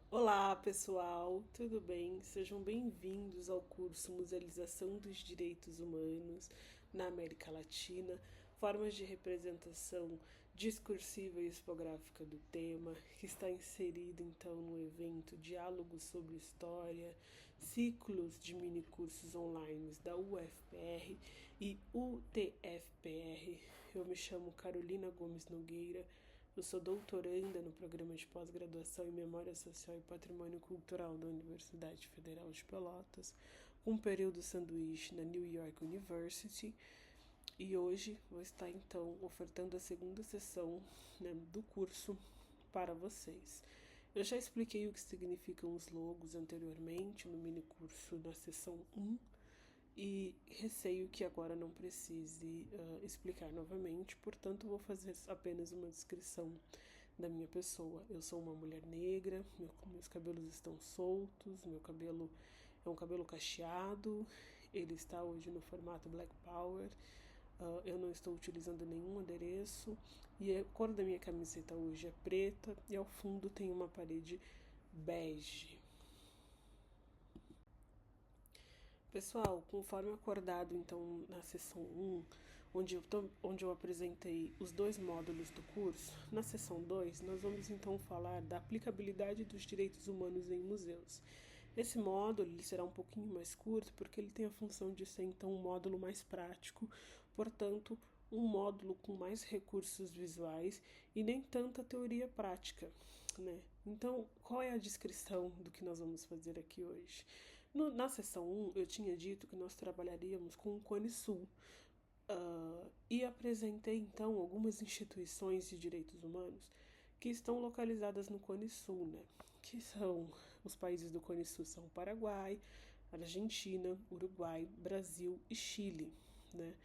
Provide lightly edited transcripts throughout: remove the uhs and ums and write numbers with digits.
Olá, pessoal, tudo bem? Sejam bem-vindos ao curso Musealização dos Direitos Humanos na América Latina, formas de representação discursiva e expográfica do tema, que está inserido então no evento Diálogos sobre História, ciclos de minicursos online da UFPR e UTFPR. Eu me chamo Carolina Gomes Nogueira. Eu sou doutoranda no programa de pós-graduação em Memória Social e Patrimônio Cultural da Universidade Federal de Pelotas, com um período sanduíche na New York University. E hoje vou estar então ofertando a segunda sessão, do curso para vocês. Eu já expliquei o que significam os logos anteriormente no mini curso da sessão 1 e receio que agora não precise explicar novamente, portanto vou fazer apenas uma descrição da minha pessoa. Eu sou uma mulher negra, meus cabelos estão soltos, meu cabelo é um cabelo cacheado, ele está hoje no formato Black Power. Eu não estou utilizando nenhum adereço e a cor da minha camiseta hoje é preta e ao fundo tem uma parede bege. Pessoal, conforme acordado então na sessão 1, onde eu apresentei os dois módulos do curso, na sessão 2 nós vamos então falar da aplicabilidade dos direitos humanos em museus. Esse módulo ele será um pouquinho mais curto porque ele tem a função de ser então um módulo mais prático, portanto um módulo com mais recursos visuais e nem tanta teoria prática, né? Então, qual é a descrição do que nós vamos fazer aqui hoje? Na sessão 1, eu tinha dito que nós trabalharíamos com o Cone Sul e apresentei então algumas instituições de direitos humanos que estão localizadas no Cone Sul, né? Que são os países do Cone Sul são Paraguai, Argentina, Uruguai, Brasil e Chile, né?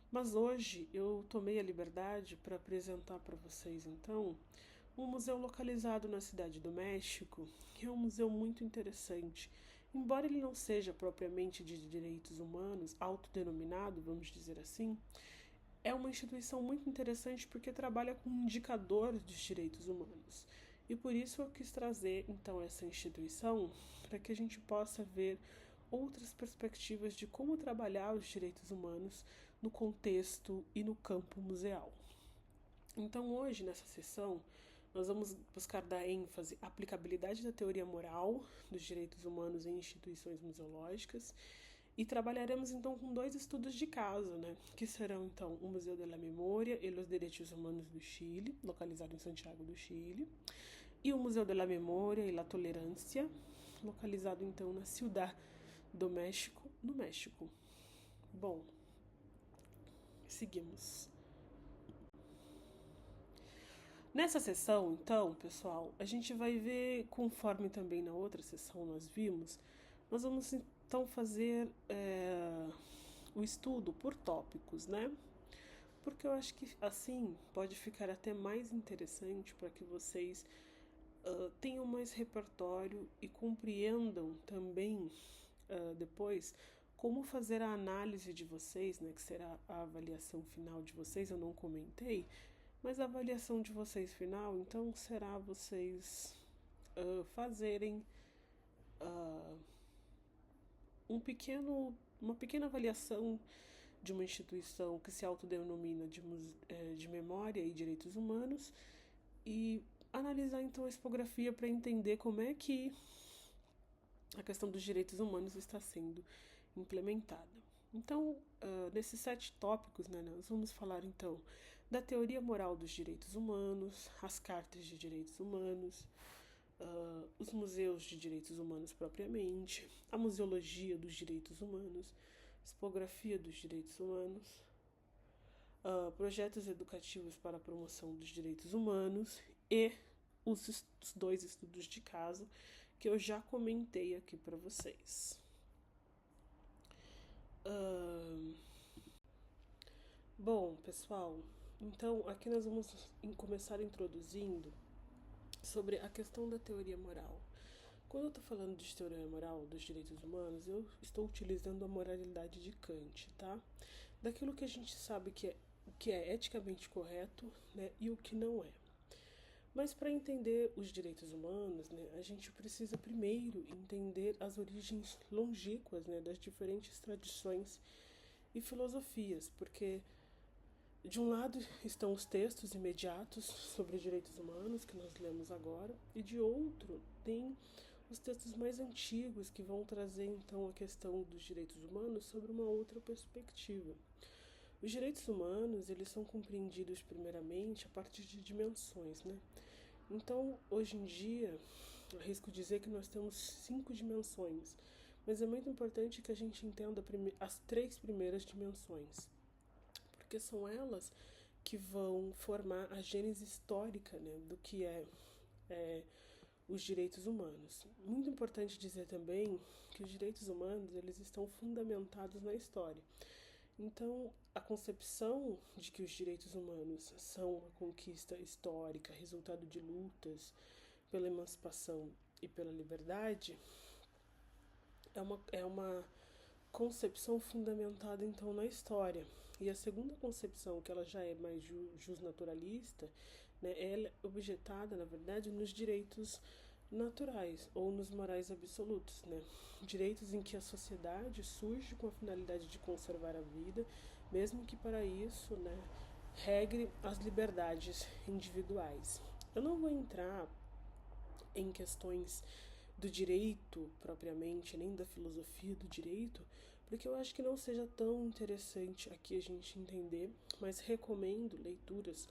Mas hoje eu tomei a liberdade para apresentar para vocês então um museu localizado na cidade do México, que é um museu muito interessante. Embora ele não seja propriamente de direitos humanos, autodenominado, vamos dizer assim, é uma instituição muito interessante porque trabalha com um indicador dos direitos humanos. E por isso eu quis trazer então essa instituição para que a gente possa ver outras perspectivas de como trabalhar os direitos humanos no contexto e no campo museal. Então, hoje, nessa sessão, nós vamos buscar dar ênfase à aplicabilidade da teoria moral dos direitos humanos em instituições museológicas e trabalharemos então com dois estudos de caso, né? Que serão então o Museu de la Memoria e los Derechos Humanos do Chile, localizado em Santiago do Chile, e o Museu de la Memoria e la Tolerancia, localizado então na Ciudad do México, no México. Bom, seguimos. Nessa sessão, então, pessoal, a gente vai ver, conforme também na outra sessão nós vimos, nós vamos então fazer o estudo por tópicos, né? Porque eu acho que assim pode ficar até mais interessante para que vocês tenham mais repertório e compreendam também depois como fazer a análise de vocês, né, que será a avaliação final de vocês. Eu não comentei, mas a avaliação de vocês final, então, será vocês fazerem uh, uma pequena avaliação de uma instituição que se autodenomina de memória e direitos humanos e analisar então a expografia para entender como é que a questão dos direitos humanos está sendo implementada. Então, nesses 7 tópicos, né, nós vamos falar então da teoria moral dos direitos humanos, as cartas de direitos humanos, os museus de direitos humanos propriamente, a museologia dos direitos humanos, expografia dos direitos humanos, projetos educativos para a promoção dos direitos humanos e os dois estudos de caso que eu já comentei aqui para vocês. Bom, pessoal, então aqui nós vamos começar introduzindo sobre a questão da teoria moral. Quando eu estou falando de teoria moral dos direitos humanos, eu estou utilizando a moralidade de Kant, tá? Daquilo que a gente sabe que é eticamente correto, né, e o que não é. Mas para entender os direitos humanos, né, a gente precisa primeiro entender as origens longínquas, né, das diferentes tradições e filosofias, porque de um lado estão os textos imediatos sobre direitos humanos que nós lemos agora, e de outro tem os textos mais antigos que vão trazer então a questão dos direitos humanos sobre uma outra perspectiva. Os direitos humanos, eles são compreendidos primeiramente a partir de dimensões, né? Então, hoje em dia, arrisco dizer que nós temos 5 dimensões, mas é muito importante que a gente entenda as 3 primeiras dimensões, porque são elas que vão formar a gênese histórica, né, do que é os direitos humanos. Muito importante dizer também que os direitos humanos, eles estão fundamentados na história. Então, a concepção de que os direitos humanos são uma conquista histórica, resultado de lutas pela emancipação e pela liberdade, é uma concepção fundamentada então na história. E a segunda concepção, que ela já é mais justnaturalista, né, ela é objetada, na verdade, nos direitos naturais ou nos morais absolutos, né? Direitos em que a sociedade surge com a finalidade de conservar a vida, mesmo que para isso, né, regre as liberdades individuais. Eu não vou entrar em questões do direito propriamente, nem da filosofia do direito, porque eu acho que não seja tão interessante aqui a gente entender, mas recomendo leituras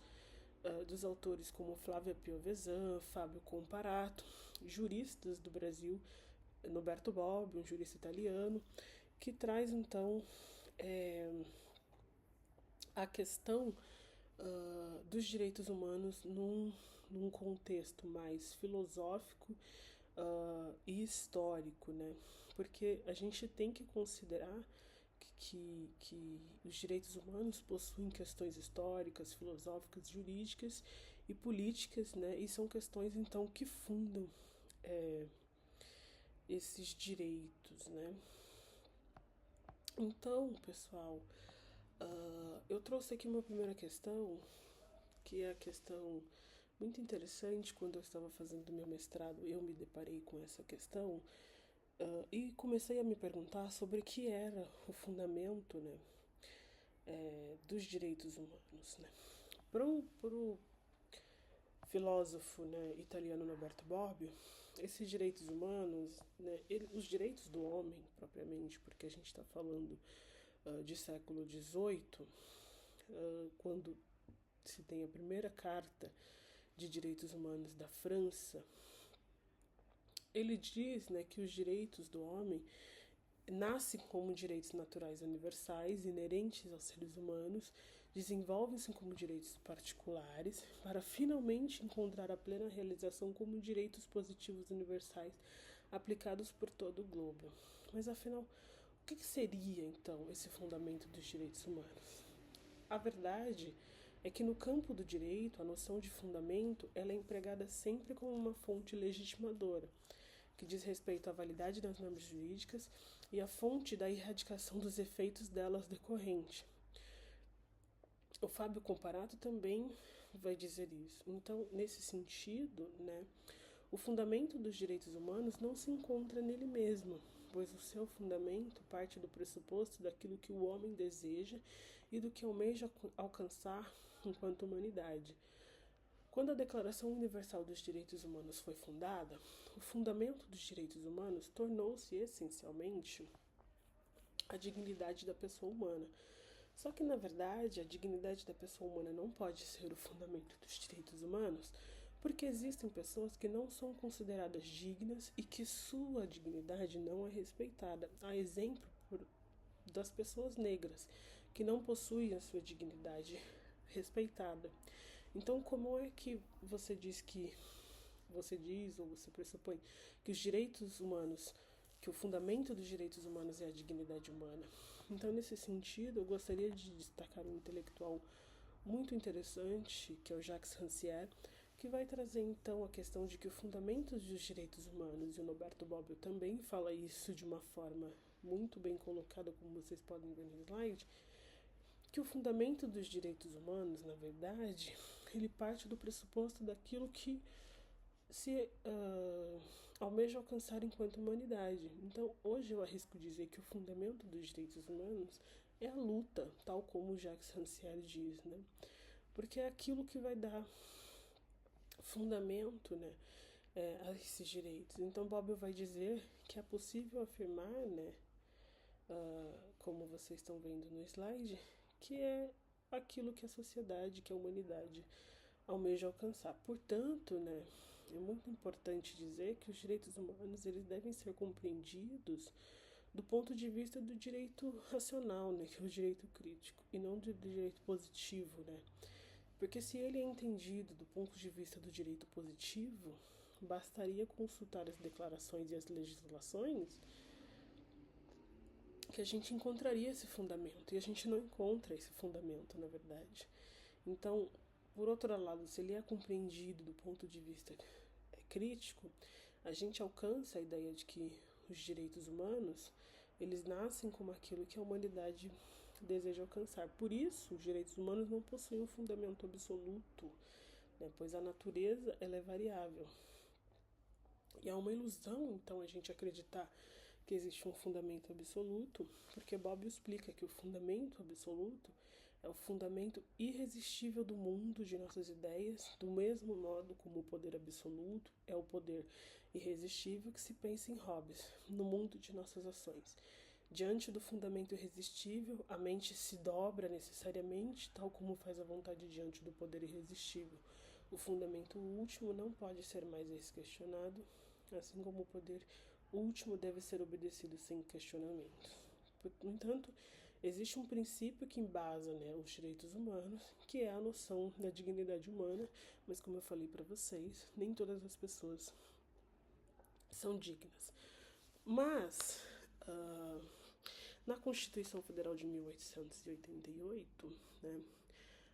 dos autores como Flávia Piovesan, Fábio Comparato, juristas do Brasil, Norberto Bobbio, um jurista italiano, que traz então a questão dos direitos humanos num contexto mais filosófico e histórico, né? Porque a gente tem que considerar que os direitos humanos possuem questões históricas, filosóficas, jurídicas e políticas, né? E são questões então que fundam esses direitos, né? Então, pessoal, eu trouxe aqui uma primeira questão, que é a questão muito interessante. Quando eu estava fazendo meu mestrado, eu me deparei com essa questão e comecei a me perguntar sobre o que era o fundamento, né, dos direitos humanos. Né. Pro filósofo, né, italiano Norberto Bobbio, esses direitos humanos, né, os direitos do homem propriamente, porque a gente está falando de século XVIII, quando se tem a primeira carta de direitos humanos da França, ele diz, né, que os direitos do homem nascem como direitos naturais universais, inerentes aos seres humanos, desenvolvem-se como direitos particulares, para finalmente encontrar a plena realização como direitos positivos universais aplicados por todo o globo. Mas afinal, o que seria então esse fundamento dos direitos humanos? A verdade é que no campo do direito, a noção de fundamento ela é empregada sempre como uma fonte legitimadora, que diz respeito à validade das normas jurídicas e à fonte da erradicação dos efeitos delas decorrente. O Fábio Comparato também vai dizer isso. Então, nesse sentido, né, o fundamento dos direitos humanos não se encontra nele mesmo, pois o seu fundamento parte do pressuposto daquilo que o homem deseja e do que almeja alcançar enquanto humanidade. Quando a Declaração Universal dos Direitos Humanos foi fundada, o fundamento dos direitos humanos tornou-se essencialmente a dignidade da pessoa humana. Só que, na verdade, a dignidade da pessoa humana não pode ser o fundamento dos direitos humanos, porque existem pessoas que não são consideradas dignas e que sua dignidade não é respeitada. Há exemplo das pessoas negras, que não possuem a sua dignidade respeitada. Então, como é que você diz ou você pressupõe que os direitos humanos, que o fundamento dos direitos humanos é a dignidade humana? Então, nesse sentido, eu gostaria de destacar um intelectual muito interessante, que é o Jacques Rancière, que vai trazer então a questão de que o fundamento dos direitos humanos, e o Norberto Bobbio também fala isso de uma forma muito bem colocada, como vocês podem ver no slide, que o fundamento dos direitos humanos, na verdade, ele parte do pressuposto daquilo que se almeja alcançar enquanto humanidade. Então, hoje eu arrisco dizer que o fundamento dos direitos humanos é a luta, tal como Jacques Rancière diz, né? Porque é aquilo que vai dar fundamento, né, a esses direitos. Então, Bobbio vai dizer que é possível afirmar, né, como vocês estão vendo no slide, que é aquilo que a sociedade, que a humanidade almeja alcançar. Portanto, né, é muito importante dizer que os direitos humanos eles devem ser compreendidos do ponto de vista do direito racional, né, que é o direito crítico, e não do direito positivo, né? Porque se ele é entendido do ponto de vista do direito positivo, bastaria consultar as declarações e as legislações que a gente encontraria esse fundamento, e a gente não encontra esse fundamento, na verdade. Então, por outro lado, se ele é compreendido do ponto de vista crítico, a gente alcança a ideia de que os direitos humanos, eles nascem como aquilo que a humanidade deseja alcançar. Por isso, os direitos humanos não possuem um fundamento absoluto, né, pois a natureza ela é variável. E é uma ilusão, então, a gente acreditar que existe um fundamento absoluto, porque Bobbio explica que o fundamento absoluto é o fundamento irresistível do mundo de nossas ideias, do mesmo modo como o poder absoluto é o poder irresistível que se pensa em Hobbes, no mundo de nossas ações. Diante do fundamento irresistível, a mente se dobra necessariamente, tal como faz a vontade diante do poder irresistível. O fundamento último não pode ser mais questionado, assim como o poder último deve ser obedecido sem questionamento. No entanto, existe um princípio que embasa, né, os direitos humanos, que é a noção da dignidade humana, mas como eu falei para vocês, nem todas as pessoas são dignas. Mas, na Constituição Federal de 1888, né,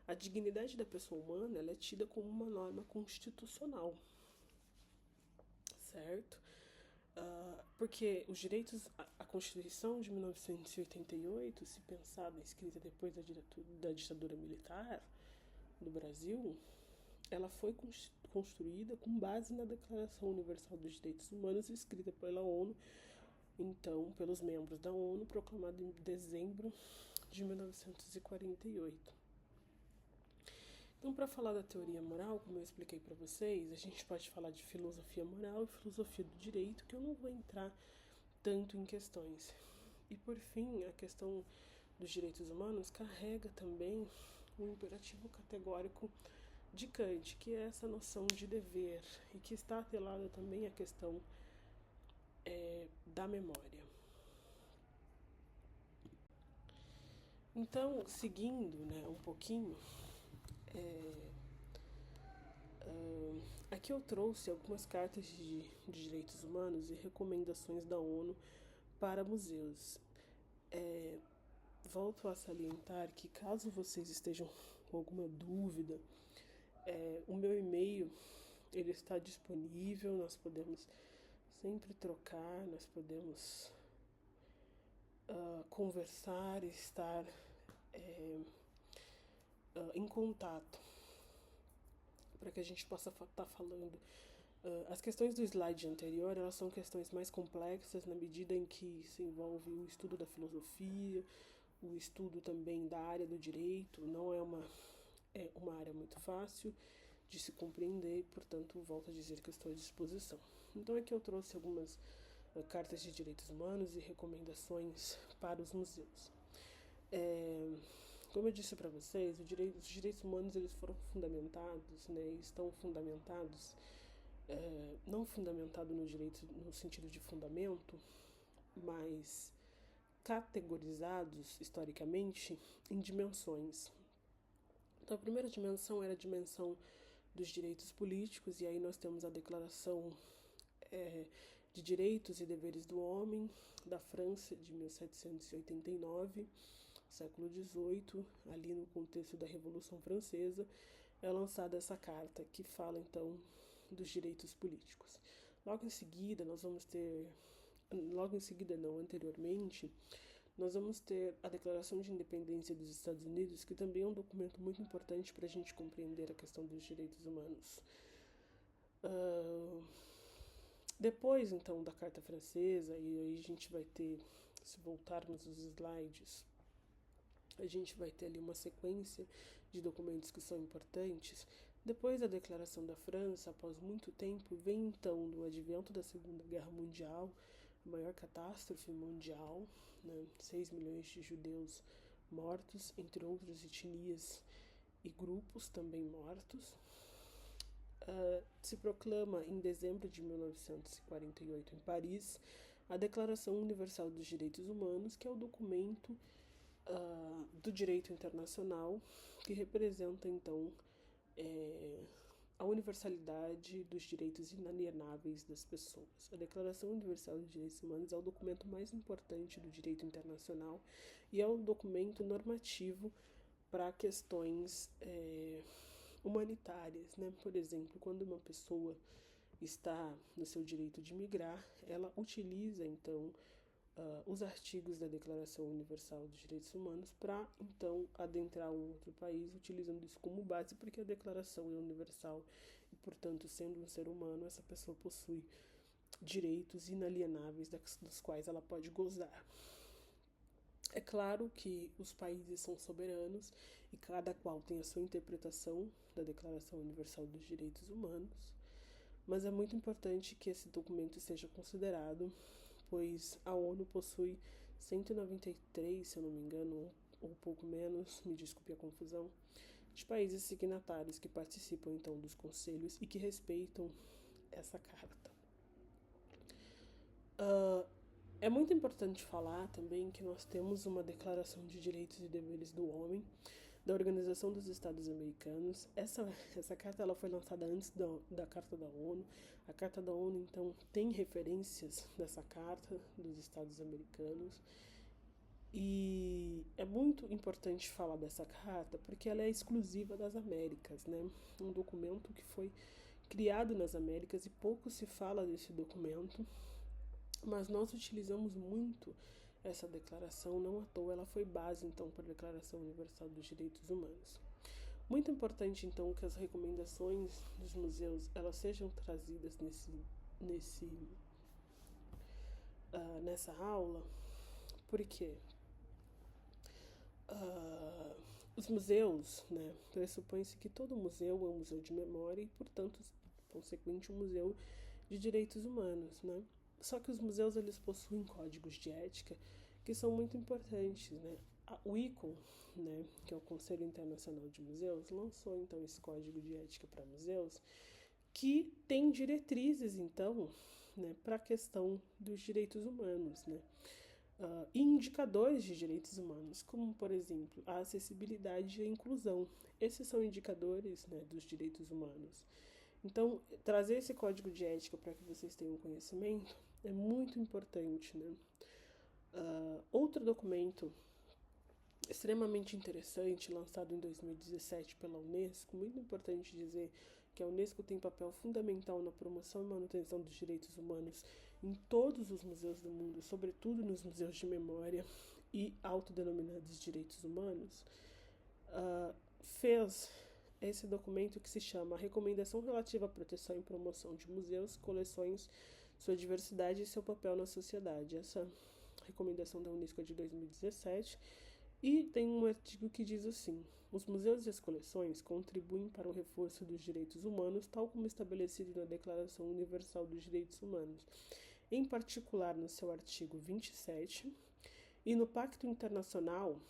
a dignidade da pessoa humana ela é tida como uma norma constitucional, certo? Porque os direitos, a Constituição de 1988, se pensada, escrita depois da ditadura militar do Brasil, ela foi construída com base na Declaração Universal dos Direitos Humanos, escrita pela ONU, então pelos membros da ONU, proclamada em dezembro de 1948. Então, para falar da teoria moral, como eu expliquei para vocês, a gente pode falar de filosofia moral e filosofia do direito, que eu não vou entrar tanto em questões. E por fim, a questão dos direitos humanos carrega também um imperativo categórico de Kant, que é essa noção de dever, e que está atrelada também à questão da memória. Então, seguindo, né, um pouquinho, aqui eu trouxe algumas cartas de direitos humanos e recomendações da ONU para museus. Volto a salientar que caso vocês estejam com alguma dúvida, o meu e-mail ele está disponível, nós podemos sempre trocar, nós podemos conversar, estar em contato, para que a gente possa estar falando. As questões do slide anterior, elas são questões mais complexas na medida em que se envolve o estudo da filosofia, o estudo também da área do direito, não é uma área muito fácil de se compreender e, portanto, volto a dizer que eu estou à disposição. Então aqui eu trouxe algumas cartas de direitos humanos e recomendações para os museus. Como eu disse para vocês, os direitos humanos eles foram fundamentados, né, estão fundamentados, não fundamentado no direito no sentido de fundamento, mas categorizados historicamente em dimensões. Então, a primeira dimensão era a dimensão dos direitos políticos, e aí nós temos a Declaração de Direitos e Deveres do Homem, da França, de 1789, século XVIII, ali no contexto da Revolução Francesa, é lançada essa carta que fala, então, dos direitos políticos. Logo em seguida, anteriormente, nós vamos ter a Declaração de Independência dos Estados Unidos, que também é um documento muito importante para a gente compreender a questão dos direitos humanos. Depois, então, da Carta Francesa, e aí a gente vai ter, se voltarmos os slides, a gente vai ter ali uma sequência de documentos que são importantes. Depois da Declaração da França, após muito tempo, vem então o advento da Segunda Guerra Mundial, a maior catástrofe mundial, né? 6 milhões de judeus mortos, entre outras etnias e grupos também mortos. Se proclama em dezembro de 1948 em Paris a Declaração Universal dos Direitos Humanos, que é o documento do direito internacional que representa então a universalidade dos direitos inalienáveis das pessoas. A Declaração Universal dos Direitos Humanos é o documento mais importante do direito internacional e é um documento normativo para questões humanitárias, né? Por exemplo, quando uma pessoa está no seu direito de migrar, ela utiliza então os artigos da Declaração Universal dos Direitos Humanos para então adentrar um outro país, utilizando isso como base, porque a declaração é universal e, portanto, sendo um ser humano, essa pessoa possui direitos inalienáveis dos quais ela pode gozar. É claro que os países são soberanos e cada qual tem a sua interpretação da Declaração Universal dos Direitos Humanos, mas é muito importante que esse documento seja considerado, pois a ONU possui 193, se eu não me engano, ou pouco menos, me desculpe a confusão, de países signatários que participam então dos conselhos e que respeitam essa carta. É muito importante falar também que nós temos uma Declaração de Direitos e Deveres do Homem, da Organização dos Estados Americanos. Essa carta ela foi lançada antes da Carta da ONU. A Carta da ONU, então, tem referências dessa carta dos Estados Americanos. E é muito importante falar dessa carta porque ela é exclusiva das Américas, né? Um documento que foi criado nas Américas e pouco se fala desse documento, mas nós utilizamos muito essa declaração, não à toa ela foi base então para a Declaração Universal dos Direitos Humanos. Muito importante então que as recomendações dos museus elas sejam trazidas nessa aula, porque os museus, né, pressupõe-se que todo museu é um museu de memória e, portanto, consequente, um museu de direitos humanos, né? Só que os museus eles possuem códigos de ética que são muito importantes, né? O ICOM, né, que é o Conselho Internacional de Museus, lançou então esse código de ética para museus, que tem diretrizes então, né, para a questão dos direitos humanos, né? E indicadores de direitos humanos, como por exemplo a acessibilidade e a inclusão. Esses são indicadores, né, dos direitos humanos. Então, trazer esse código de ética para que vocês tenham conhecimento é muito importante, né? Outro documento extremamente interessante, lançado em 2017 pela Unesco, muito importante dizer que a Unesco tem papel fundamental na promoção e manutenção dos direitos humanos em todos os museus do mundo, sobretudo nos museus de memória e autodenominados direitos humanos, fez esse documento que se chama Recomendação Relativa à Proteção e Promoção de Museus, Coleções, Sua Diversidade e Seu Papel na Sociedade. Essa recomendação da Unesco é de 2017 e tem um artigo que diz assim: os museus e as coleções contribuem para o reforço dos direitos humanos, tal como estabelecido na Declaração Universal dos Direitos Humanos, em particular no seu artigo 27 e no Pacto Internacional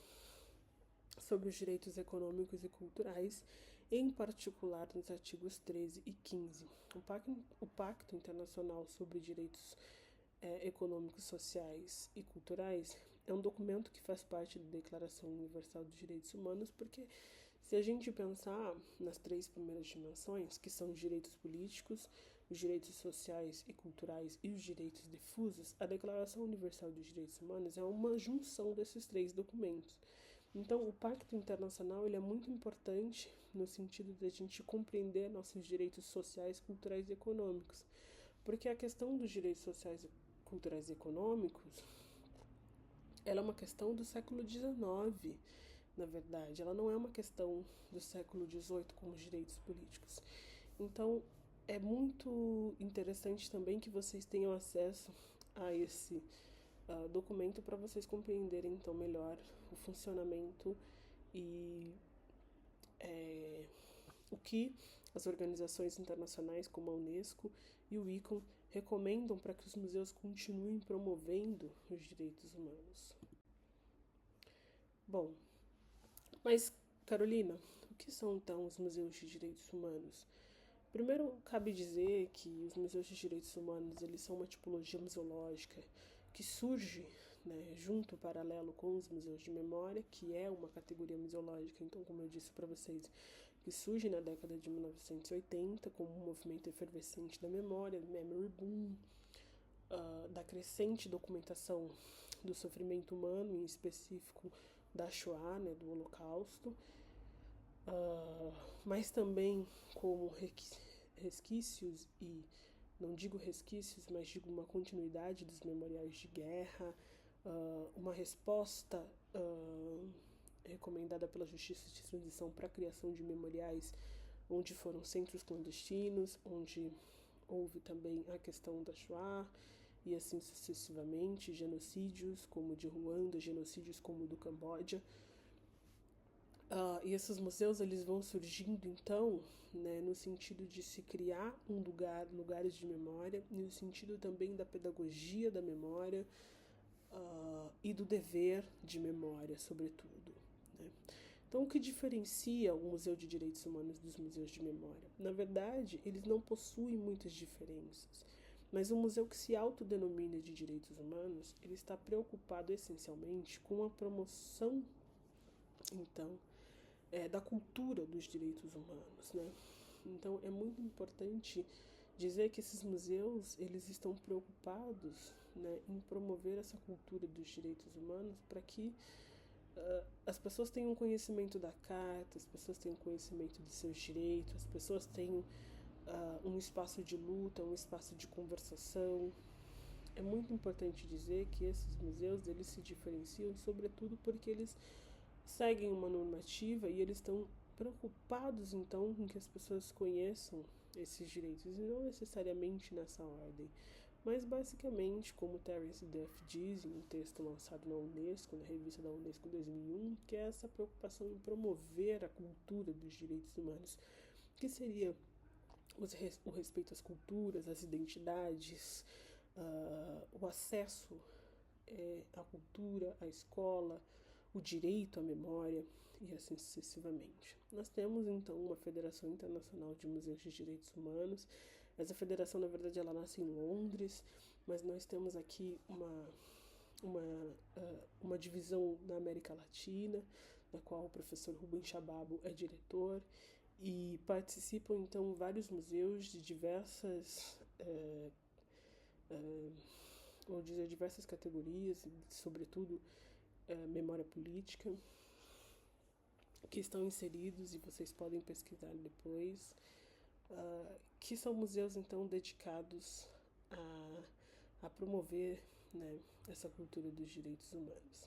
sobre os Direitos Econômicos e Culturais, em particular nos artigos 13 e 15. O Pacto Internacional sobre Direitos Econômicos, Sociais e Culturais é um documento que faz parte da Declaração Universal dos Direitos Humanos, porque se a gente pensar nas três primeiras dimensões, que são os direitos políticos, os direitos sociais e culturais e os direitos difusos, a Declaração Universal dos Direitos Humanos é uma junção desses três documentos. Então, o Pacto Internacional ele é muito importante no sentido de a gente compreender nossos direitos sociais, culturais e econômicos, porque a questão dos direitos sociais, culturais e econômicos ela é uma questão do século XIX, na verdade. Ela não é uma questão do século XVIII como os direitos políticos. Então, é muito interessante também que vocês tenham acesso a esse documento para vocês compreenderem então melhor o funcionamento e o que as organizações internacionais como a Unesco e o ICOM recomendam para que os museus continuem promovendo os direitos humanos. Bom, mas Carolina, o que são então os museus de direitos humanos? Primeiro, cabe dizer que os museus de direitos humanos eles são uma tipologia museológica que surge junto, paralelo com os museus de memória, que é uma categoria museológica, então, como eu disse para vocês, que surge na década de 1980 como um movimento efervescente da memória, memory boom, da crescente documentação do sofrimento humano, em específico da Shoah, do Holocausto, mas também como resquícios e não digo resquícios, mas digo uma continuidade dos memoriais de guerra, uma resposta recomendada pela Justiça de Transição para a criação de memoriais onde foram centros clandestinos, onde houve também a questão da Shoah e assim sucessivamente, genocídios como o de Ruanda, genocídios como o do Camboja. E esses museus eles vão surgindo então, no sentido de se criar lugares de memória, no sentido também da pedagogia da memória e do dever de memória, sobretudo. Então, o que diferencia o Museu de Direitos Humanos dos museus de memória? Na verdade, eles não possuem muitas diferenças, mas o museu que se autodenomina de direitos humanos, ele está preocupado essencialmente com a promoção, então, da cultura dos direitos humanos, Então é muito importante dizer que esses museus eles estão preocupados, em promover essa cultura dos direitos humanos para que as pessoas tenham conhecimento da carta, as pessoas tenham conhecimento dos seus direitos, as pessoas tenham um espaço de luta, um espaço de conversação. É muito importante dizer que esses museus eles se diferenciam sobretudo porque eles seguem uma normativa e eles estão preocupados então em que as pessoas conheçam esses direitos e não necessariamente nessa ordem, mas basicamente como Terence Duff diz em um texto lançado na Unesco, na revista da Unesco 2001, que é essa preocupação em promover a cultura dos direitos humanos, que seria o respeito às culturas, às identidades, o acesso à cultura, à escola, o direito à memória e assim sucessivamente. Nós temos então uma Federação Internacional de Museus de Direitos Humanos. Essa federação, na verdade, ela nasce em Londres, mas nós temos aqui uma divisão na América Latina, da qual o professor Rubem Chababo é diretor, e participam então vários museus de diversas diversas categorias, sobretudo memória política, que estão inseridos e vocês podem pesquisar depois, que são museus então dedicados a promover essa cultura dos direitos humanos.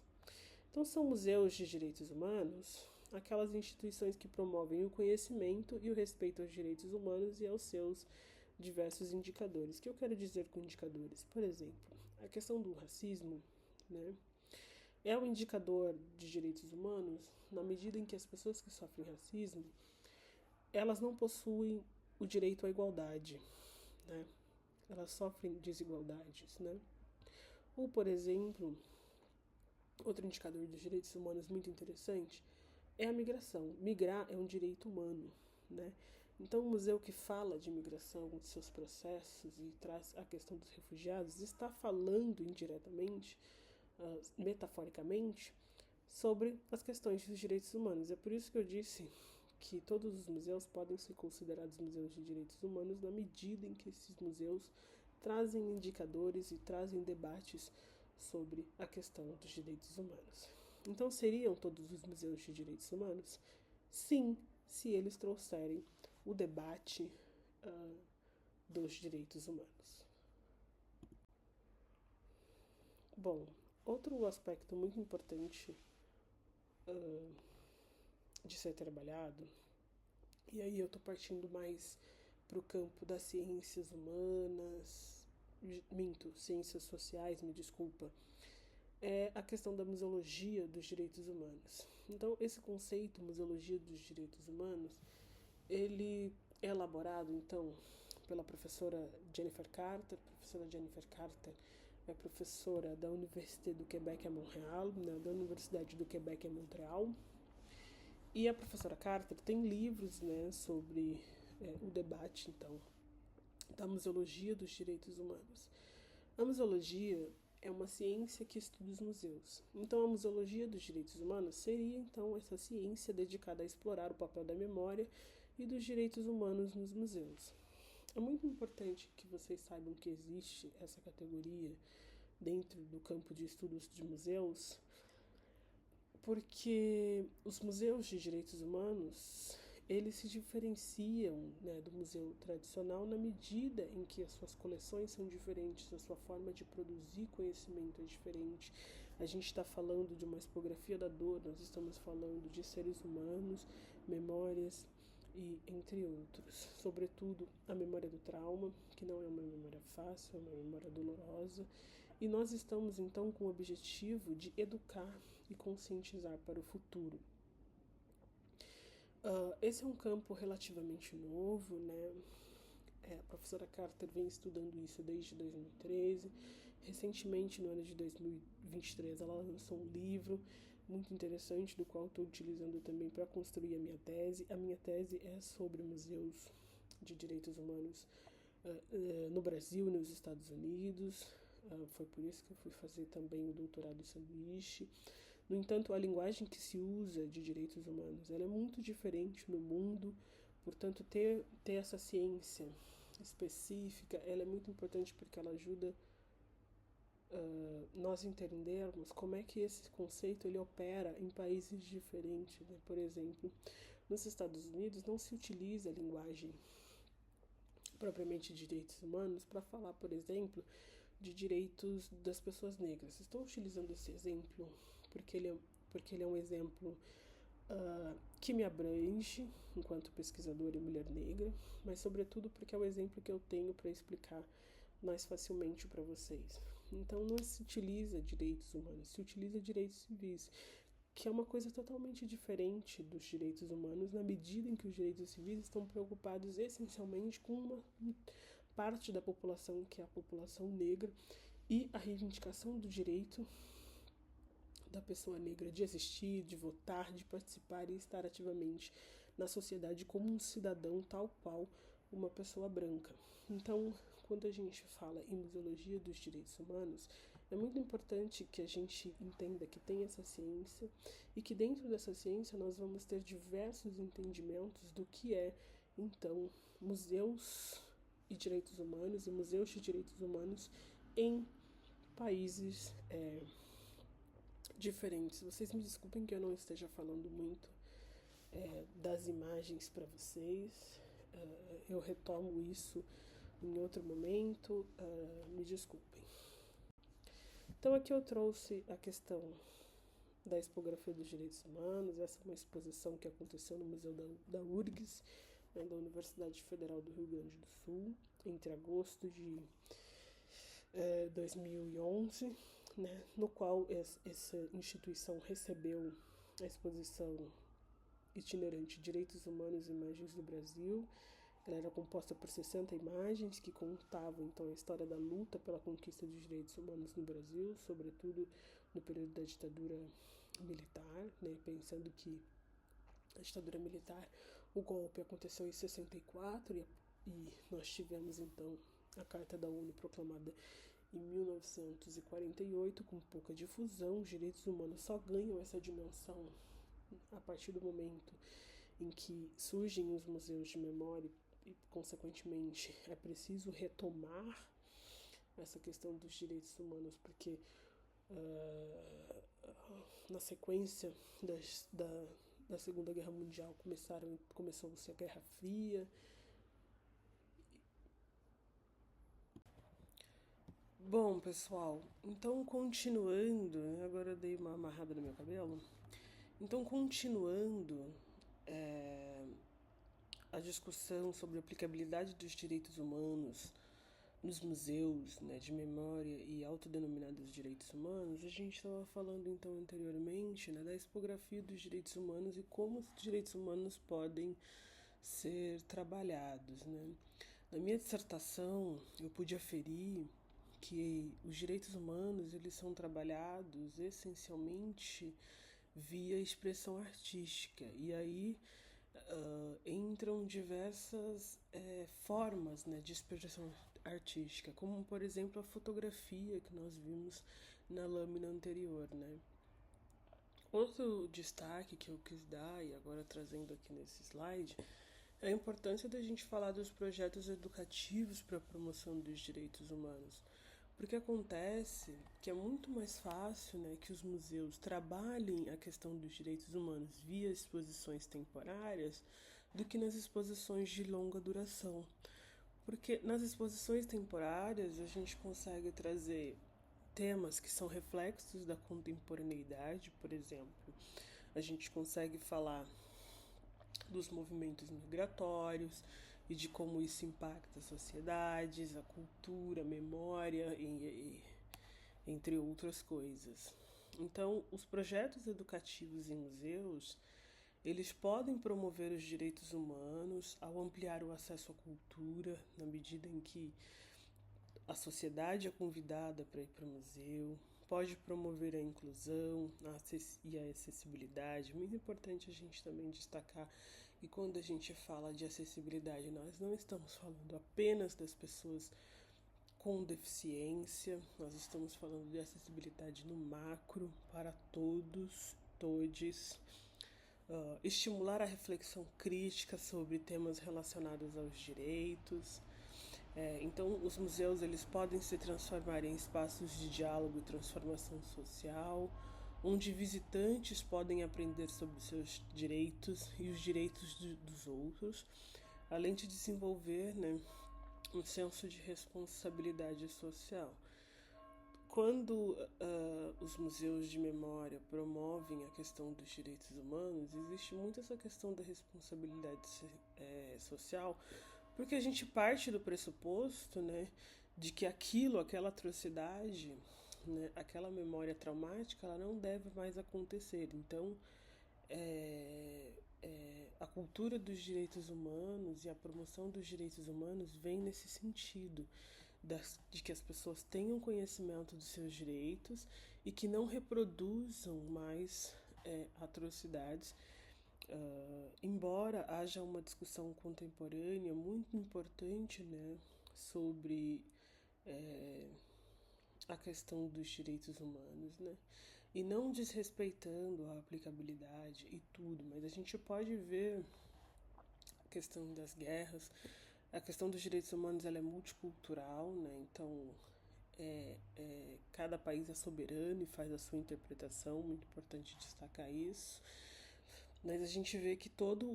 Então são museus de direitos humanos aquelas instituições que promovem o conhecimento e o respeito aos direitos humanos e aos seus diversos indicadores. O que eu quero dizer com indicadores? Por exemplo, a questão do racismo, é um indicador de direitos humanos na medida em que as pessoas que sofrem racismo, elas não possuem o direito à igualdade, Elas sofrem desigualdades, Ou, por exemplo, outro indicador dos direitos humanos muito interessante é a migração. Migrar é um direito humano, Então, o museu que fala de migração, de seus processos e traz a questão dos refugiados, está falando indiretamente, metaforicamente, sobre as questões dos direitos humanos. É por isso que eu disse que todos os museus podem ser considerados museus de direitos humanos na medida em que esses museus trazem indicadores e trazem debates sobre a questão dos direitos humanos. Então, seriam todos os museus de direitos humanos? Sim, se eles trouxerem o debate dos direitos humanos. Bom, Outro aspecto muito importante de ser trabalhado, e aí eu estou partindo mais para o campo das ciências humanas, ciências sociais, me desculpa, é a questão da museologia dos direitos humanos. Então, esse conceito, museologia dos direitos humanos, ele é elaborado, então, pela professora Jennifer Carter. A professora Jennifer Carter é professora da Université do Québec em Montréal, né, da Universidade do Québec em Montreal. E a professora Carter tem livros, né, sobre o debate, então, da museologia dos direitos humanos. A museologia é uma ciência que estuda os museus. Então, a museologia dos direitos humanos seria, então, essa ciência dedicada a explorar o papel da memória e dos direitos humanos nos museus. É muito importante que vocês saibam que existe essa categoria dentro do campo de estudos de museus, porque os museus de direitos humanos, eles se diferenciam, né, do museu tradicional na medida em que as suas coleções são diferentes, a sua forma de produzir conhecimento é diferente. A gente está falando de uma expografia da dor, nós estamos falando de seres humanos, memórias e entre outros. Sobretudo a memória do trauma, que não é uma memória fácil, é uma memória dolorosa. E nós estamos então com o objetivo de educar e conscientizar para o futuro. Esse é um campo relativamente novo, né? A professora Carter vem estudando isso desde 2013. Recentemente, no ano de 2023, ela lançou um livro muito interessante, do qual estou utilizando também para construir a minha tese. A minha tese é sobre museus de direitos humanos no Brasil e nos Estados Unidos. Foi por isso que eu fui fazer também o doutorado sanduíche. No entanto, a linguagem que se usa de direitos humanos ela é muito diferente no mundo, portanto, ter essa ciência específica ela é muito importante porque ela ajuda nós entendermos como é que esse conceito ele opera em países diferentes. Né? Por exemplo, nos Estados Unidos não se utiliza a linguagem propriamente de direitos humanos para falar, por exemplo, de direitos das pessoas negras. Estou utilizando esse exemplo porque ele é um exemplo que me abrange enquanto pesquisadora e mulher negra, mas sobretudo porque é o exemplo que eu tenho para explicar mais facilmente para vocês. Então não se utiliza direitos humanos, se utiliza direitos civis, que é uma coisa totalmente diferente dos direitos humanos, na medida em que os direitos civis estão preocupados essencialmente com uma parte da população, que é a população negra, e a reivindicação do direito da pessoa negra de existir, de votar, de participar e estar ativamente na sociedade como um cidadão tal qual uma pessoa branca. Então, quando a gente fala em museologia dos direitos humanos, é muito importante que a gente entenda que tem essa ciência e que dentro dessa ciência nós vamos ter diversos entendimentos do que é, então, museus e direitos humanos e museus de direitos humanos em países diferentes. Vocês me desculpem que eu não esteja falando muito das imagens para vocês. Eu retomo isso em outro momento. Me desculpem. Então aqui eu trouxe a questão da expografia dos direitos humanos. Essa é uma exposição que aconteceu no Museu da URGS, né, da Universidade Federal do Rio Grande do Sul, entre agosto de 2011, né, no qual essa instituição recebeu a exposição itinerante Direitos Humanos e Imagens do Brasil. Ela era composta por 60 imagens que contavam então a história da luta pela conquista dos direitos humanos no Brasil, sobretudo no período da ditadura militar, né, pensando que a ditadura militar, o golpe aconteceu em 64 e nós tivemos então a Carta da ONU proclamada em 1948, com pouca difusão. Os direitos humanos só ganham essa dimensão a partir do momento em que surgem os museus de memória e, consequentemente, é preciso retomar essa questão dos direitos humanos, porque na sequência da Segunda Guerra Mundial começou-se a Guerra Fria. Bom, pessoal, então continuando, né, agora eu dei uma amarrada no meu cabelo. Então, continuando é, a discussão sobre a aplicabilidade dos direitos humanos nos museus, né, de memória e autodenominados direitos humanos, a gente estava falando então anteriormente, né, da expografia dos direitos humanos e como os direitos humanos podem ser trabalhados, né. Na minha dissertação, eu pude aferir que os direitos humanos eles são trabalhados essencialmente via expressão artística. E aí entram diversas formas, né, de expressão artística, como por exemplo a fotografia que nós vimos na lâmina anterior, né? Outro destaque que eu quis dar, e agora trazendo aqui nesse slide, é a importância da gente falar dos projetos educativos para a promoção dos direitos humanos. Porque acontece que é muito mais fácil, né, que os museus trabalhem a questão dos direitos humanos via exposições temporárias do que nas exposições de longa duração. Porque nas exposições temporárias a gente consegue trazer temas que são reflexos da contemporaneidade, por exemplo. A gente consegue falar dos movimentos migratórios e de como isso impacta as sociedades, a cultura, a memória, entre outras coisas. Então, os projetos educativos em museus, eles podem promover os direitos humanos ao ampliar o acesso à cultura, na medida em que a sociedade é convidada para ir para o museu, pode promover a inclusão e a acessibilidade. Muito importante a gente também destacar que quando a gente fala de acessibilidade, nós não estamos falando apenas das pessoas com deficiência, nós estamos falando de acessibilidade no macro para todos, todes. Estimular a reflexão crítica sobre temas relacionados aos direitos. Então, os museus eles podem se transformar em espaços de diálogo e transformação social, onde visitantes podem aprender sobre seus direitos e os direitos dos outros, além de desenvolver, né, um senso de responsabilidade social. Quando os museus de memória promovem a questão dos direitos humanos, existe muito essa questão da responsabilidade social, porque a gente parte do pressuposto, né, de que aquela atrocidade, né, aquela memória traumática, ela não deve mais acontecer. Então, a cultura dos direitos humanos e a promoção dos direitos humanos vem nesse sentido, de que as pessoas tenham conhecimento dos seus direitos e que não reproduzam mais atrocidades. Embora haja uma discussão contemporânea muito importante, né, sobre a questão dos direitos humanos, né, e não desrespeitando a aplicabilidade e tudo, mas a gente pode ver a questão das guerras, a questão dos direitos humanos ela é multicultural, né, então cada país é soberano e faz a sua interpretação, muito importante destacar isso. Mas a gente vê que todo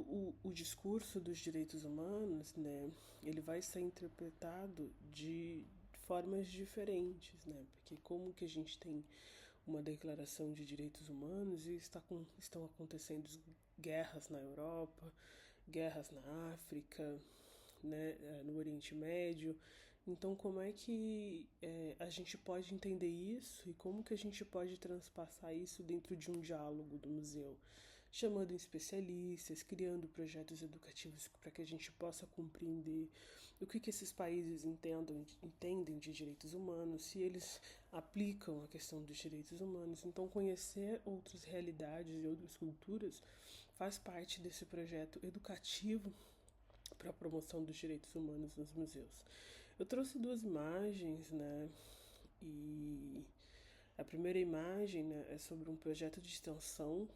o discurso dos direitos humanos, né, ele vai ser interpretado de formas diferentes, né? Porque como que a gente tem uma declaração de direitos humanos e estão acontecendo guerras na Europa, guerras na África, né, no Oriente Médio. Então, como é que a gente pode entender isso e como que a gente pode transpassar isso dentro de um diálogo do museu? Chamando especialistas, criando projetos educativos para que a gente possa compreender o que esses países entendem de direitos humanos, se eles aplicam a questão dos direitos humanos. Então, conhecer outras realidades e outras culturas faz parte desse projeto educativo para a promoção dos direitos humanos nos museus. Eu trouxe duas imagens, né? E a primeira imagem, né, é sobre um projeto de extensão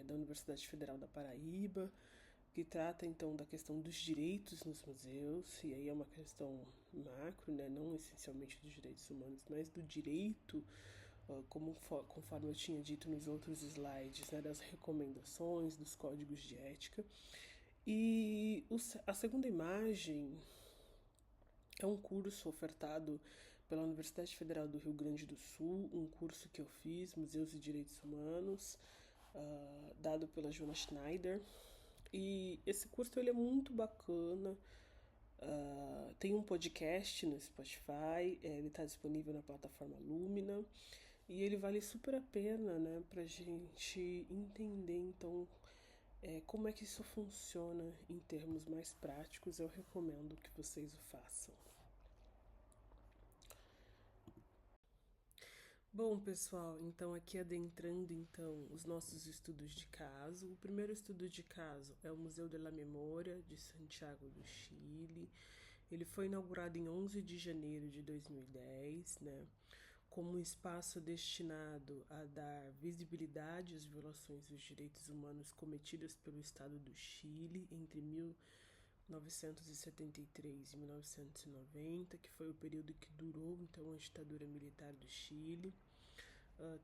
da Universidade Federal da Paraíba, que trata então da questão dos direitos nos museus, e aí é uma questão macro, né, não essencialmente dos direitos humanos, mas do direito, conforme eu tinha dito nos outros slides, né, das recomendações, dos códigos de ética. E a segunda imagem é um curso ofertado pela Universidade Federal do Rio Grande do Sul, um curso que eu fiz, Museus e Direitos Humanos, dado pela Joana Schneider. E esse curso ele é muito bacana. Tem um podcast no Spotify, ele está disponível na plataforma Lumina e ele vale super a pena, né, pra gente entender então como é que isso funciona em termos mais práticos. Eu recomendo que vocês o façam. Bom, pessoal, então aqui adentrando então os nossos estudos de caso. O primeiro estudo de caso é o Museu de la Memoria de Santiago do Chile. Ele foi inaugurado em 11 de janeiro de 2010, né, como um espaço destinado a dar visibilidade às violações dos direitos humanos cometidas pelo Estado do Chile entre 1973 e 1990, que foi o período que durou então a ditadura militar do Chile.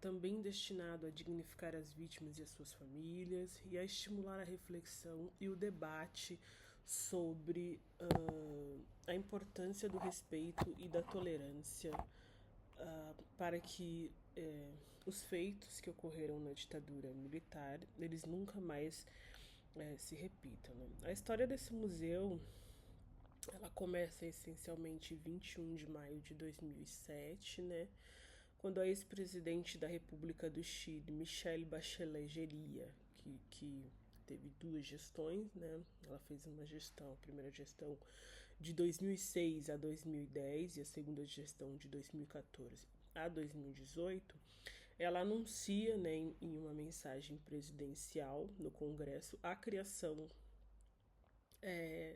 Também destinado a dignificar as vítimas e as suas famílias e a estimular a reflexão e o debate sobre a importância do respeito e da tolerância para que os feitos que ocorreram na ditadura militar eles nunca mais se repitam. Né? A história desse museu ela começa essencialmente em 21 de maio de 2007, né? Quando a ex-presidente da República do Chile, Michelle Bachelet Geria, que teve duas gestões, né? Ela fez uma gestão, a primeira gestão de 2006 a 2010 e a segunda gestão de 2014 a 2018. Ela anuncia, né, em uma mensagem presidencial no Congresso a criação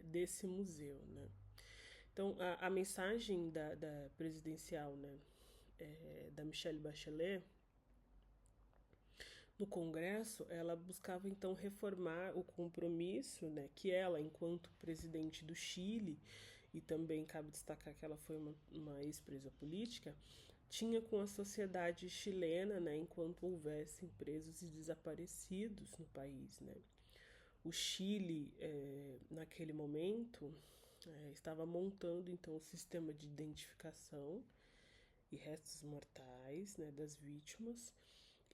desse museu, né? Então, a mensagem da presidencial, né, da Michelle Bachelet no Congresso, ela buscava então reformar o compromisso, né, que ela, enquanto presidente do Chile, e também cabe destacar que ela foi uma ex-presa política, tinha com a sociedade chilena, né, enquanto houvessem presos e desaparecidos no país, né. O Chile, naquele momento, estava montando então o sistema de identificação e restos mortais, né, das vítimas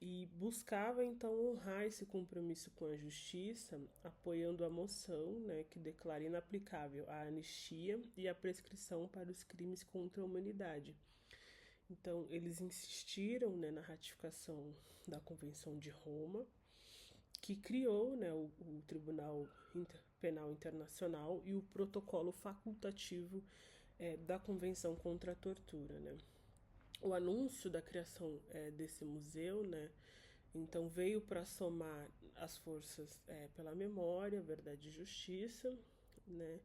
e buscava então honrar esse compromisso com a justiça, apoiando a moção, né, que declara inaplicável a anistia e a prescrição para os crimes contra a humanidade. Então, eles insistiram, né, na ratificação da Convenção de Roma, que criou, né, o Tribunal Penal Internacional e o protocolo facultativo da Convenção contra a Tortura, né. O anúncio da criação desse museu, né, então veio para somar as forças pela memória, verdade e justiça, né,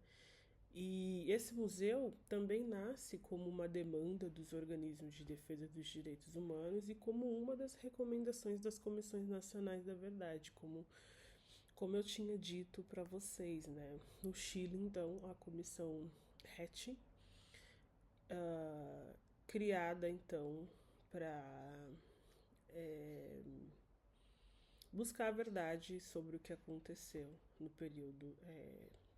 e esse museu também nasce como uma demanda dos organismos de defesa dos direitos humanos e como uma das recomendações das comissões nacionais da verdade, como eu tinha dito para vocês, né? No Chile, então, a comissão RET, criada então para buscar a verdade sobre o que aconteceu no período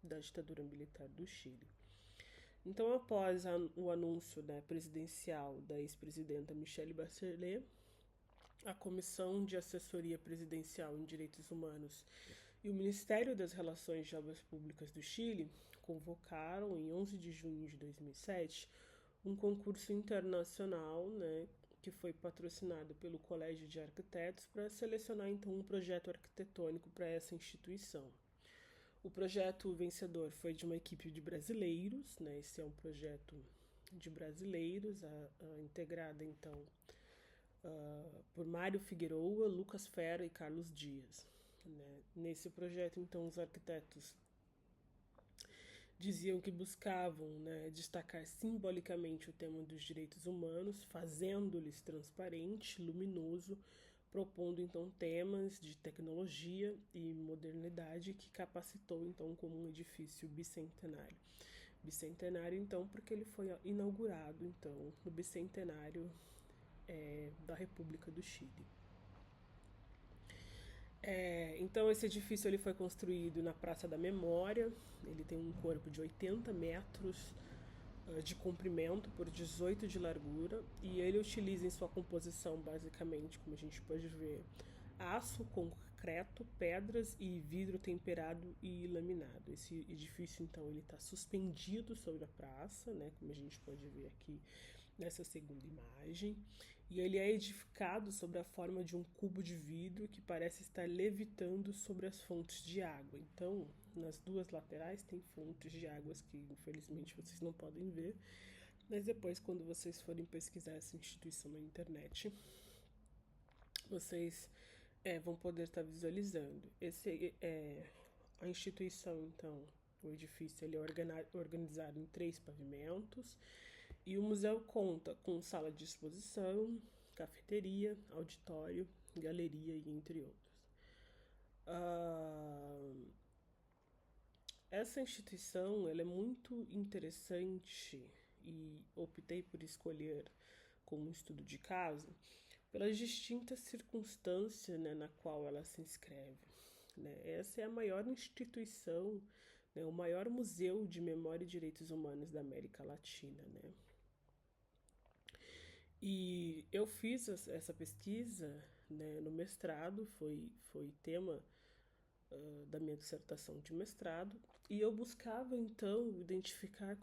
da ditadura militar do Chile. Então, após o anúncio, né, presidencial da ex-presidenta Michelle Bachelet, a Comissão de Assessoria Presidencial em Direitos Humanos e o Ministério das Relações de Obras Públicas do Chile convocaram, em 11 de junho de 2007, um concurso internacional, né, que foi patrocinado pelo Colégio de Arquitetos para selecionar então um projeto arquitetônico para essa instituição. O projeto vencedor foi de uma equipe de brasileiros, né? Esse é um projeto de brasileiros, integrada então por Mário Figueroa, Lucas Fera e Carlos Dias. Né? Nesse projeto, então, os arquitetos diziam que buscavam, né, destacar simbolicamente o tema dos direitos humanos, fazendo-lhes transparente, luminoso, propondo então temas de tecnologia e modernidade que capacitou então como um edifício bicentenário. Bicentenário então porque ele foi inaugurado então no bicentenário da República do Chile. Então esse edifício ele foi construído na Praça da Memória, ele tem um corpo de 80 metros de comprimento por 18 de largura, e ele utiliza em sua composição basicamente, como a gente pode ver, aço, concreto, pedras e vidro temperado e laminado. Esse edifício então ele está suspendido sobre a praça, né, como a gente pode ver aqui nessa segunda imagem, e ele é edificado sobre a forma de um cubo de vidro que parece estar levitando sobre as fontes de água. Então, nas duas laterais tem fontes de águas que infelizmente vocês não podem ver, mas depois quando vocês forem pesquisar essa instituição na internet, vocês vão poder estar visualizando. A instituição, então, o edifício ele é organizado em 3 pavimentos, e o museu conta com sala de exposição, cafeteria, auditório, galeria e entre outros. Essa instituição ela é muito interessante e optei por escolher como estudo de caso pelas distintas circunstâncias, né, na qual ela se inscreve. Né? Essa é a maior instituição, né, o maior museu de memória e direitos humanos da América Latina. Né? E eu fiz essa pesquisa, né, no mestrado, foi tema da minha dissertação de mestrado, e eu buscava então identificar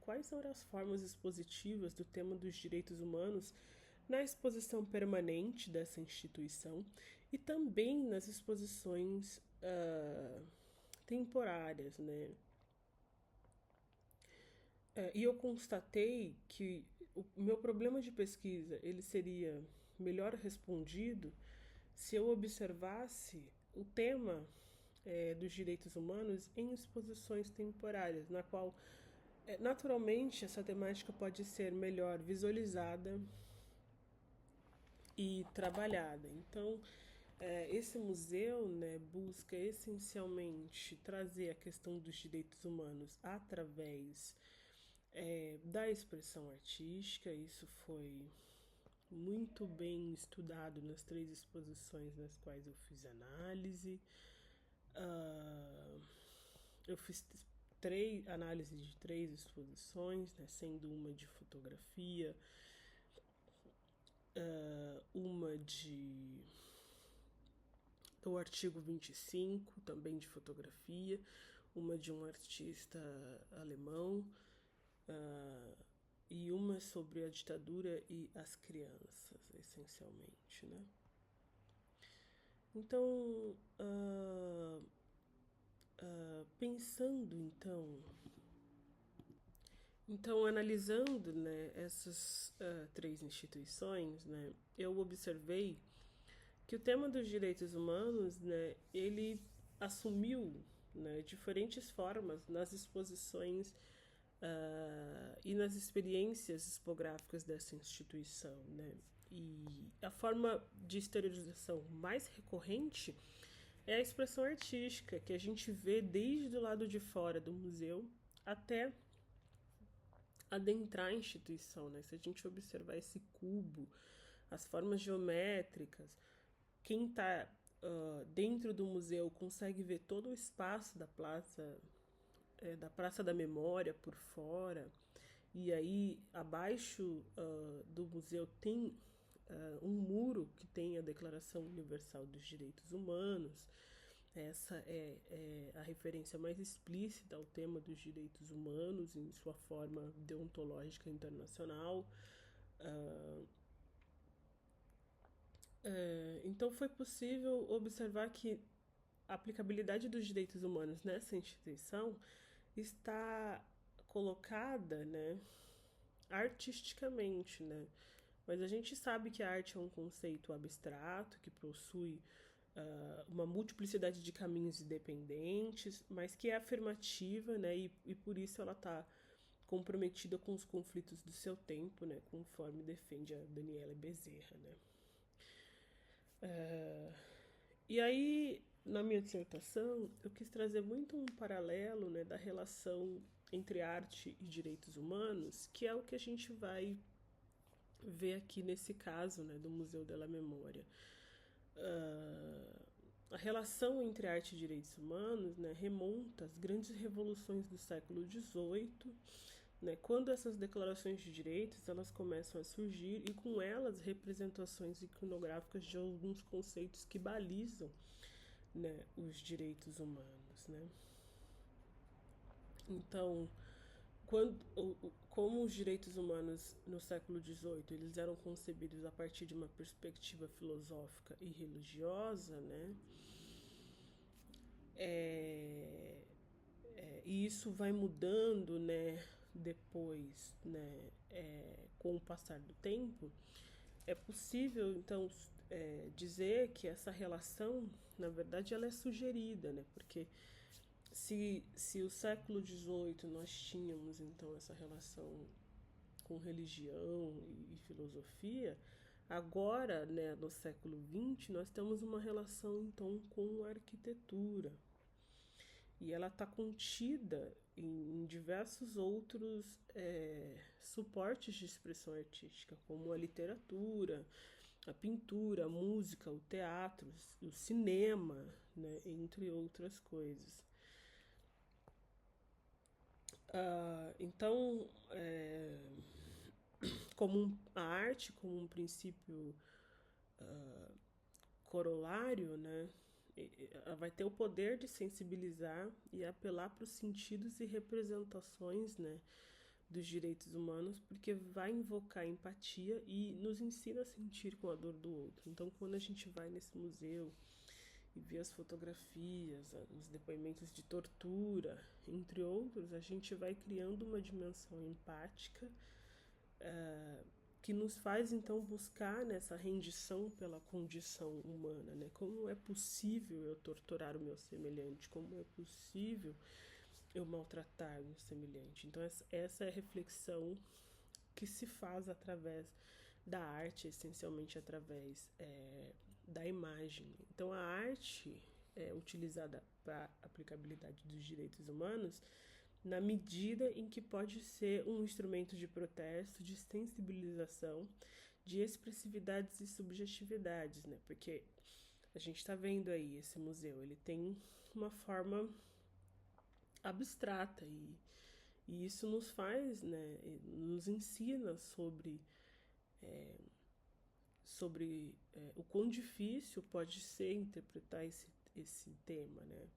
quais eram as formas expositivas do tema dos direitos humanos na exposição permanente dessa instituição e também nas exposições temporárias, né? E eu constatei que o meu problema de pesquisa ele seria melhor respondido se eu observasse o tema dos direitos humanos em exposições temporárias, na qual naturalmente essa temática pode ser melhor visualizada e trabalhada. Então, esse museu, né, busca essencialmente trazer a questão dos direitos humanos através da expressão artística. Isso foi muito bem estudado nas 3 exposições nas quais eu fiz análise. Eu fiz análise de 3 exposições, né, sendo uma de fotografia, uma do artigo 25, também de fotografia, uma de um artista alemão, e uma sobre a ditadura e as crianças, essencialmente, né? Então, pensando então analisando, né, essas 3 instituições, né, eu observei que o tema dos direitos humanos, né, ele assumiu, né, diferentes formas nas exposições e nas experiências expográficas dessa instituição, né? E a forma de exteriorização mais recorrente é a expressão artística, que a gente vê desde o lado de fora do museu até adentrar a instituição, né? Se a gente observar esse cubo, as formas geométricas, quem está dentro do museu consegue ver todo o espaço da Praça da Memória por fora, e aí abaixo do museu tem um muro que tem a Declaração Universal dos Direitos Humanos. Essa é a referência mais explícita ao tema dos direitos humanos em sua forma deontológica internacional. Então foi possível observar que a aplicabilidade dos direitos humanos nessa instituição está colocada, né, artisticamente, né? Mas a gente sabe que a arte é um conceito abstrato que possui uma multiplicidade de caminhos independentes, mas que é afirmativa, né? E por isso ela está comprometida com os conflitos do seu tempo, né? Conforme defende a Daniela Bezerra, né? E aí, na minha dissertação, eu quis trazer muito um paralelo, né, da relação entre arte e direitos humanos, que é o que a gente vai ver aqui nesse caso, né, do Museu da Memória. A relação entre arte e direitos humanos, né, remonta às grandes revoluções do século XVIII né? Quando essas declarações de direitos elas começam a surgir e com elas representações iconográficas de alguns conceitos que balizam, né, os direitos humanos, né? Então, como os direitos humanos no século XVIII eles eram concebidos a partir de uma perspectiva filosófica e religiosa, né? E isso vai mudando, né? Depois, né? Com o passar do tempo, é possível então dizer que essa relação, na verdade, ela é sugerida, né? Porque se o século XVIII nós tínhamos então essa relação com religião e filosofia, agora, né, no século XX, nós temos uma relação então com a arquitetura. E ela está contida em diversos outros suportes de expressão artística, como a literatura, a pintura, a música, o teatro, o cinema, né, entre outras coisas. Então, como a arte como um princípio corolário, né, ela vai ter o poder de sensibilizar e apelar para os sentidos e representações, né, dos direitos humanos, porque vai invocar empatia e nos ensina a sentir com a dor do outro. Então, quando a gente vai nesse museu e vê as fotografias, os depoimentos de tortura, entre outros, a gente vai criando uma dimensão empática que nos faz então buscar nessa rendição pela condição humana, né? Como é possível eu torturar o meu semelhante? Como é possível eu maltratar o meu semelhante? Então essa é a reflexão que se faz através da arte, essencialmente através da imagem. Então a arte é utilizada para a aplicabilidade dos direitos humanos na medida em que pode ser um instrumento de protesto, de sensibilização, de expressividades e subjetividades, né? Porque a gente está vendo aí esse museu, ele tem uma forma abstrata e isso nos faz, né? Nos ensina sobre o quão difícil pode ser interpretar esse tema, né?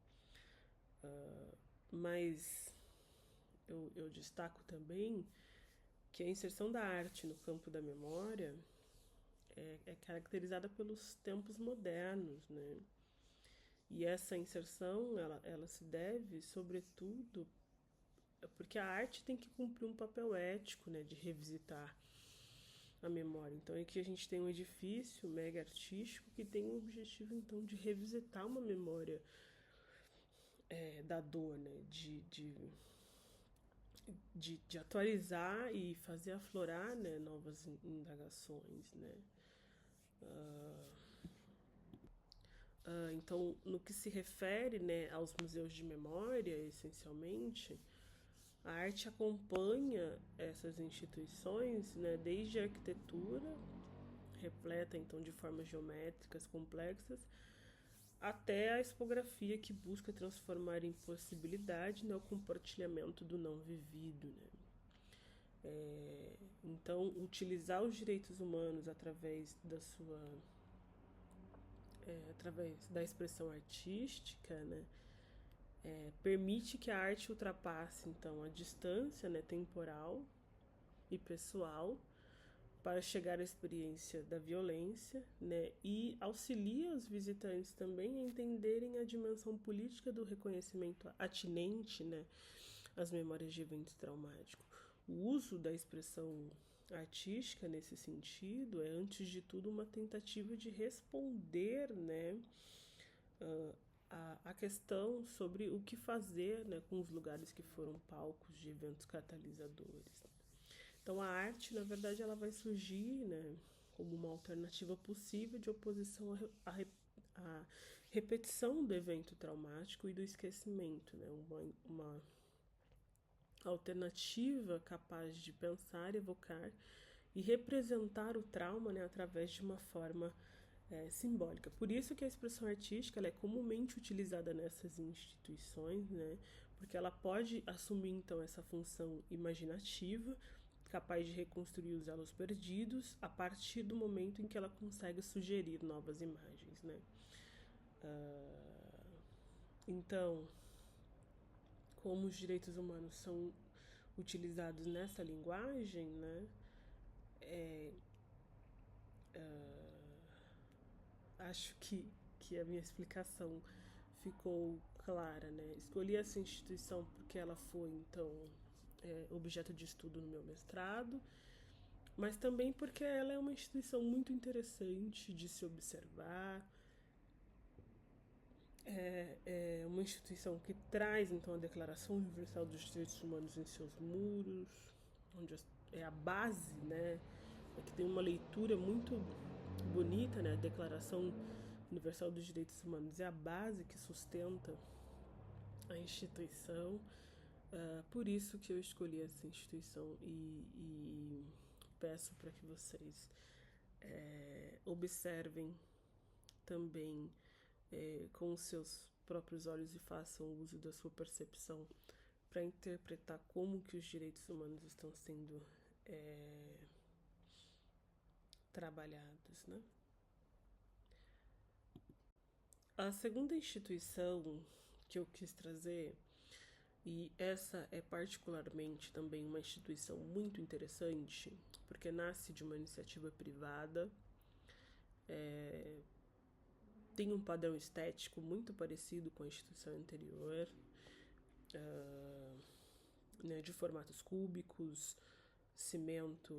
Mas eu destaco também que a inserção da arte no campo da memória é caracterizada pelos tempos modernos, né? E essa inserção, ela se deve, sobretudo, porque a arte tem que cumprir um papel ético, né, de revisitar a memória. Então, aqui a gente tem um edifício mega artístico que tem o objetivo, então, de revisitar uma memória da dor, né, de atualizar e fazer aflorar, né, novas indagações, né. Então, no que se refere, né, aos museus de memória, essencialmente, a arte acompanha essas instituições, né, desde a arquitetura, repleta então de formas geométricas complexas, até a expografia que busca transformar em possibilidade, né, o compartilhamento do não vivido, né. Então, utilizar os direitos humanos através através da expressão artística, né, permite que a arte ultrapasse então a distância, né, temporal e pessoal para chegar à experiência da violência, né, e auxilia os visitantes também a entenderem a dimensão política do reconhecimento atinente, né, às memórias de eventos traumáticos. O uso da expressão artística nesse sentido é antes de tudo uma tentativa de responder, né, a questão sobre o que fazer, né, com os lugares que foram palcos de eventos catalisadores. Então a arte, na verdade, ela vai surgir, né, como uma alternativa possível de oposição à repetição do evento traumático e do esquecimento, né, uma alternativa capaz de pensar, evocar e representar o trauma, né, através de uma forma simbólica. Por isso que a expressão artística ela é comumente utilizada nessas instituições, né, porque ela pode assumir então essa função imaginativa, capaz de reconstruir os elos perdidos a partir do momento em que ela consegue sugerir novas imagens, né? Então, como os direitos humanos são utilizados nessa linguagem, né? Acho que a minha explicação ficou clara, né? Escolhi essa instituição porque ela foi, então, objeto de estudo no meu mestrado, mas também porque ela é uma instituição muito interessante de se observar. É uma instituição que traz, então, a Declaração Universal dos Direitos Humanos em seus muros, onde é a base, né? É que tem uma leitura muito bonita, né? A Declaração Universal dos Direitos Humanos é a base que sustenta a instituição. Por isso que eu escolhi essa instituição e peço para que vocês observem também com os seus próprios olhos e façam uso da sua percepção para interpretar como que os direitos humanos estão sendo trabalhados, né? A segunda instituição que eu quis trazer, e essa é particularmente também uma instituição muito interessante, porque nasce de uma iniciativa privada, tem um padrão estético muito parecido com a instituição anterior, né, de formatos cúbicos, cimento,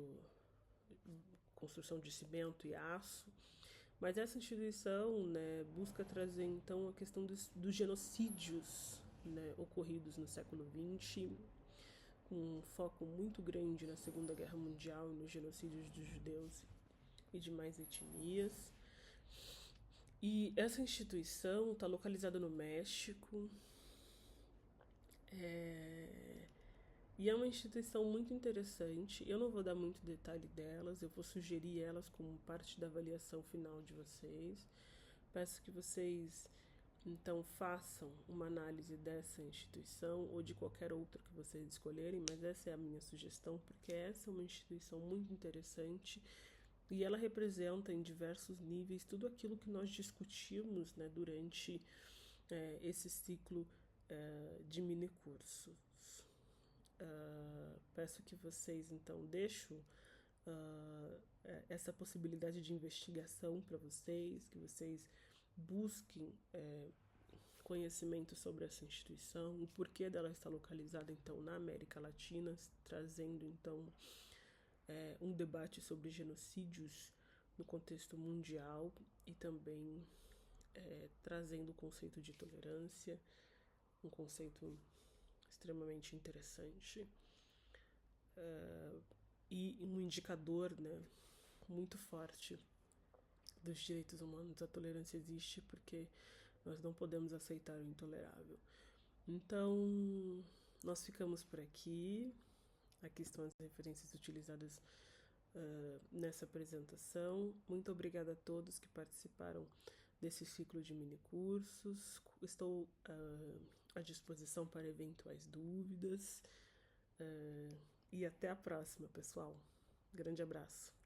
construção de cimento e aço. Mas essa instituição, né, busca trazer então a questão dos genocídios, né, ocorridos no século XX, com um foco muito grande na Segunda Guerra Mundial e nos genocídios dos judeus e demais etnias. E essa instituição está localizada no México. E é uma instituição muito interessante. Eu não vou dar muito detalhe delas, eu vou sugerir elas como parte da avaliação final de vocês. Peço que vocês então façam uma análise dessa instituição ou de qualquer outra que vocês escolherem, mas essa é a minha sugestão, porque essa é uma instituição muito interessante e ela representa em diversos níveis tudo aquilo que nós discutimos, né, durante esse ciclo de minicursos. Peço que vocês então deixem essa possibilidade de investigação para vocês, que vocês busquem conhecimento sobre essa instituição, o porquê dela está localizada então na América Latina, trazendo então um debate sobre genocídios no contexto mundial e também trazendo o conceito de tolerância, um conceito extremamente interessante e um indicador, né, muito forte dos direitos humanos. A tolerância existe porque nós não podemos aceitar o intolerável. Então, nós ficamos por aqui. Aqui estão as referências utilizadas nessa apresentação. Muito obrigada a todos que participaram desse ciclo de minicursos. Estou à disposição para eventuais dúvidas. E até a próxima, pessoal. Grande abraço.